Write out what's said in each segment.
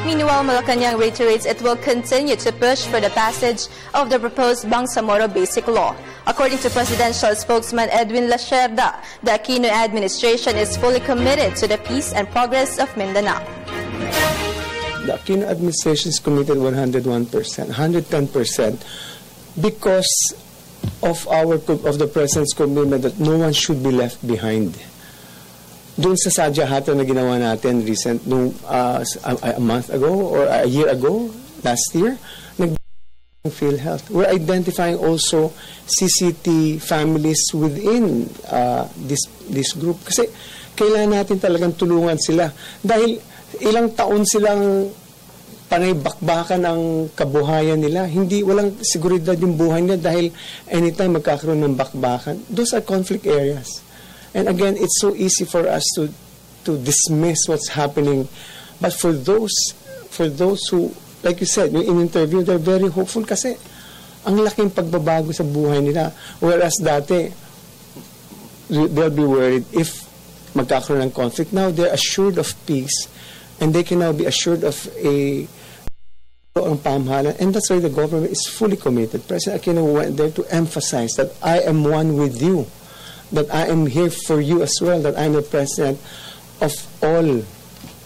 Meanwhile, Malacanang reiterates it will continue to push for the passage of the proposed Bangsamoro Basic Law. According to presidential spokesman Edwin Lacerda, the Aquino administration is fully committed to the peace and progress of Mindanao. The Aquino administration is committed 101%, 110%, because of the President's commitment that no one should be left behind. Doon sa Sadyahata na ginawa natin a month ago or a year ago, last year, PhilHealth. We're identifying also CCT families within this group. Kasi kailangan natin talagang tulungan sila. Dahil ilang taon silang panay-bakbakan ang kabuhayan nila. Walang seguridad yung buhay nila dahil anytime magkakaroon ng bakbakan. Those are conflict areas. And again, it's so easy for us to dismiss what's happening. But for those who, like you said, in interview, they're very hopeful kasi ang laking pagbabago sa buhay nila. Whereas dati, they'll be worried if magkakaroon ng conflict. Now, they're assured of peace and they can now be assured of ang pamahalaan. And that's why the government is fully committed. President Aquino went there to emphasize that I am one with you, that I am here for you as well, that I'm the president of all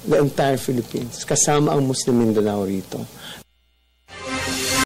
the entire Philippines, kasama ang Muslim Mindanao rito.